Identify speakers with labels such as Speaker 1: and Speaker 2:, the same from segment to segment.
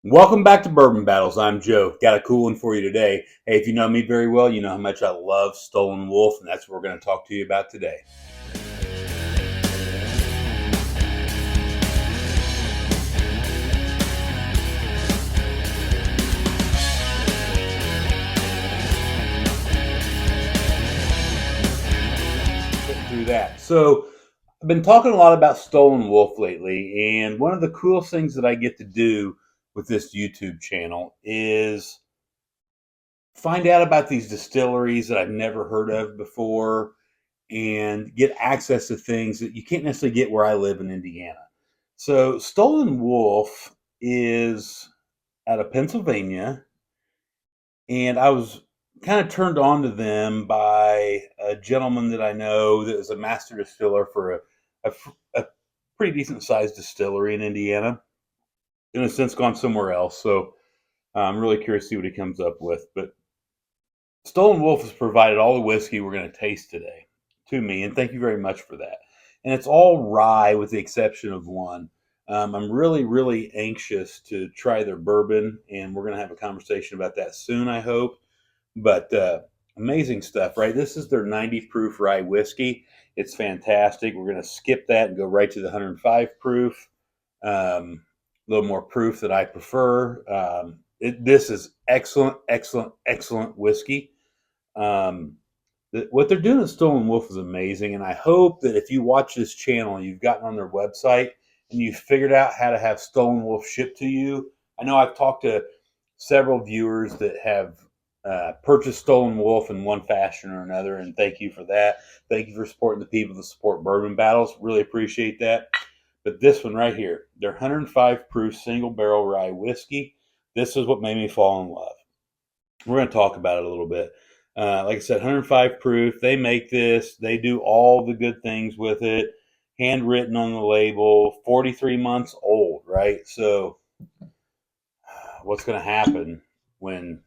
Speaker 1: Welcome back to Bourbon Battles. I'm Joe. Got a cool one for you today. Hey, if you know me very well, you know how much I love Stoll Wolfe, and that's what we're going to talk to you about today. Getting through that. So, I've been talking a lot about Stoll Wolfe lately, and one of the coolest things that I get to do with this YouTube channel is find out about these distilleries that I've never heard of before and get access to things that you can't necessarily get where I live in Indiana. So, Stolen Wolf is out of Pennsylvania, and I was kind of turned on to them by a gentleman that I know that is a master distiller for a pretty decent sized distillery in Indiana. In a sense, gone somewhere else. So I'm really curious to see what he comes up with. But Stolen Wolf has provided all the whiskey we're going to taste today to me, and thank you very much for that. And it's all rye with the exception of one. I'm really, really anxious to try their bourbon, and we're going to have a conversation about that soon, I hope. But amazing stuff, right? This is their 90 proof rye whiskey. It's fantastic. We're going to skip that and go right to the 105 proof. A little more proof that I prefer. This is excellent, excellent, excellent whiskey. Um, what they're doing at Stolen Wolf is amazing, and I hope that if you watch this channel, you've gotten on their website and you've figured out how to have Stolen Wolf shipped to you. I know I've talked to several viewers that have purchased Stolen Wolf in one fashion or another, and thank you for that. Thank you for supporting the people that support Bourbon Battles. Really appreciate that. But this one right here, their 105 proof single barrel rye whiskey, this is what made me fall in love. We're going to talk about it a little bit. Like I said, 105 proof. They make this. They do all the good things with it. Handwritten on the label. 43 months old, right? So, what's going to happen when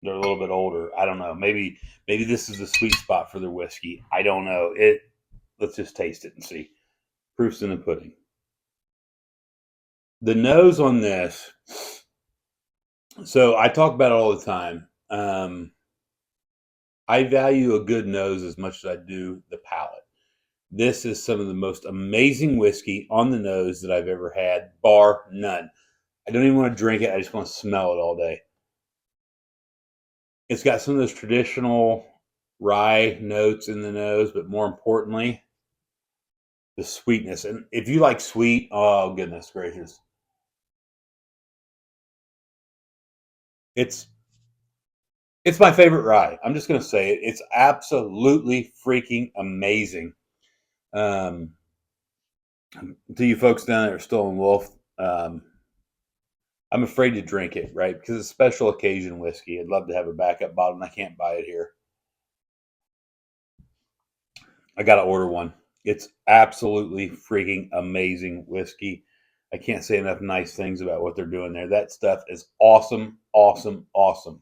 Speaker 1: they're a little bit older? I don't know. Maybe this is the sweet spot for their whiskey. I don't know. It. Let's just taste it and see. Proof's in the pudding. The nose on this. So I talk about it all the time. I value a good nose as much as I do the palate. This is some of the most amazing whiskey on the nose that I've ever had, bar none. I don't even want to drink it. I just want to smell it all day. It's got some of those traditional rye notes in the nose, but more importantly, the sweetness. And if you like sweet, oh goodness gracious. It's it's my favorite rye. I'm just gonna say it. It's absolutely freaking amazing. Um, to you folks down there at Stolen Wolf, I'm afraid to drink it, right? Because it's special occasion whiskey. I'd love to have a backup bottle, and I can't buy it here. I got to order one. It's absolutely freaking amazing whiskey. I can't say enough nice things about what they're doing there. That stuff is awesome, awesome, awesome.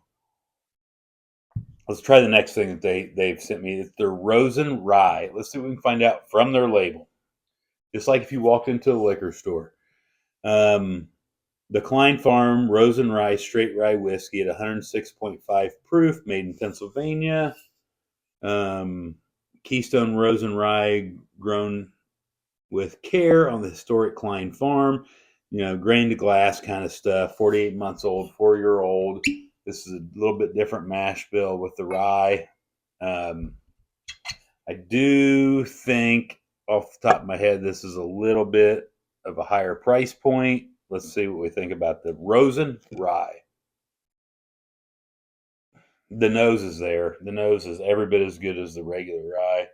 Speaker 1: Let's try the next thing that they've sent me. It's their Rosen Rye. Let's see what we can find out from their label. Just like if you walked into a liquor store. Um, the Klein Farm Rosen Rye Straight Rye Whiskey at 106.5 proof, made in Pennsylvania. Um, Keystone Rosen Rye grown with care on the historic Klein Farm. You know, grain to glass kind of stuff. 48 months old, 4-year old. This is a little bit different mash bill with the rye. Um, I do think, off the top of my head, this is a little bit of a higher price point. Let's see what we think about the Rosen Rye. The nose is there. The nose is every bit as good as the regular rye.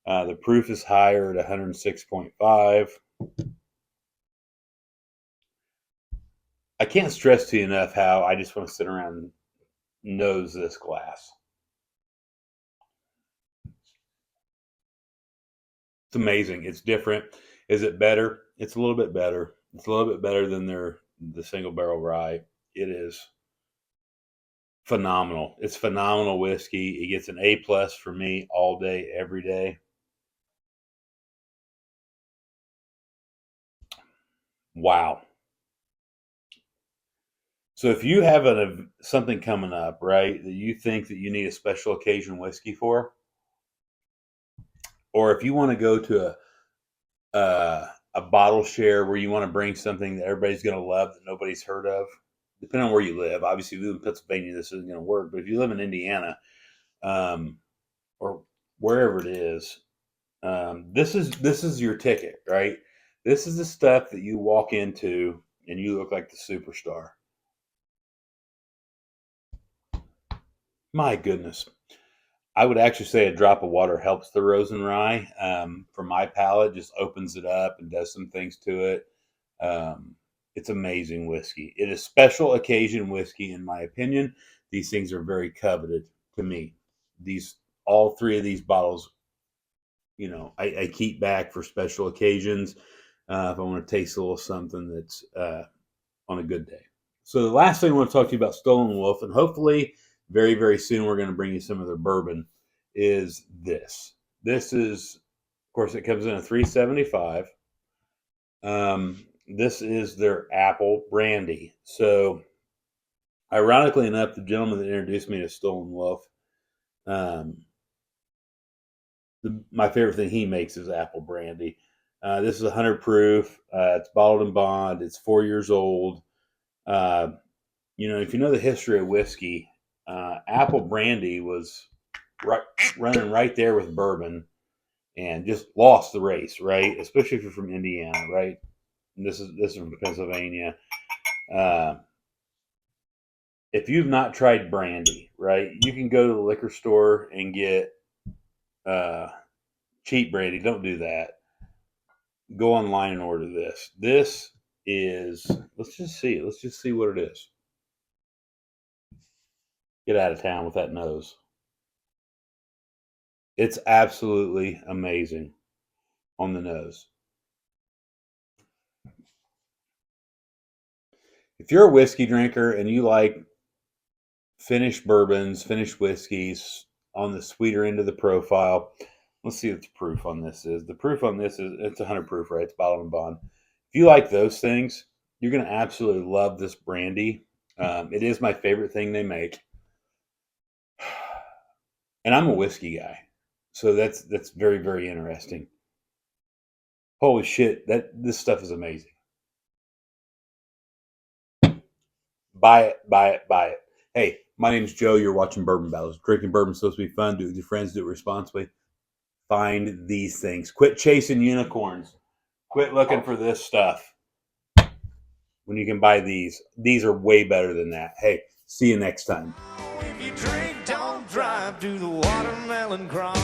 Speaker 1: The proof is higher at 106.5. I can't stress to you enough how I just want to sit around and nose this glass. It's amazing. It's different. Is it better? It's a little bit better. It's a little bit better than the single barrel rye. It is phenomenal. It's phenomenal whiskey. It gets an A plus for me all day, every day. Wow. So if you have something coming up, right, that you think that you need a special occasion whiskey for, or if you want to go to a bottle share where you want to bring something that everybody's going to love that nobody's heard of, depending on where you live. Obviously, if you live in Pennsylvania, this isn't going to work. But if you live in Indiana, um, or wherever it is, this is your ticket, right? This is the stuff that you walk into and you look like the superstar. My goodness. I would actually say a drop of water helps the rose and rye. For my palate, just opens it up and does some things to it. It's amazing whiskey. It is special occasion whiskey, in my opinion. These things are very coveted to me. These all three of these bottles, I keep back for special occasions. If I want to taste a little something that's on a good day. So the last thing I want to talk to you about Stoll Wolfe, and hopefully very, very soon we're going to bring you some of their bourbon, is this. This is, of course, it comes in a 375. This is their apple brandy. So, ironically enough, the gentleman that introduced me to Stoll Wolfe, um, my favorite thing he makes is apple brandy. This is 100 proof. It's bottled and bond. It's 4 years old. Uh, if you know the history of whiskey, apple brandy was right, running right there with bourbon and just lost the race, right? Especially if you're from Indiana, right? And this is from Pennsylvania. Uh, if you've not tried brandy, right, you can go to the liquor store and get uh, cheap brandy. Don't do that. Go online and order this. This is, let's just see. Let's just see what it is. Get out of town with that nose. It's absolutely amazing on the nose. If you're a whiskey drinker and you like finished bourbons, finished whiskeys on the sweeter end of the profile, let's see what the proof on this is. The proof on this is it's 100 proof, right? It's bottled and bond. If you like those things, you're going to absolutely love this brandy. It is my favorite thing they make, and I'm a whiskey guy, so that's very, very interesting. Holy shit, this stuff is amazing. Buy it, buy it, buy it. Hey, my name's Joe. You're watching Bourbon Battles. Drinking bourbon is supposed to be fun. Do it with your friends. Do it responsibly. Find these things. Quit chasing unicorns. Quit looking for this stuff when you can buy these. These are way better than that. Hey, see you next time.
Speaker 2: If you drink, don't drive, do the watermelon crawl.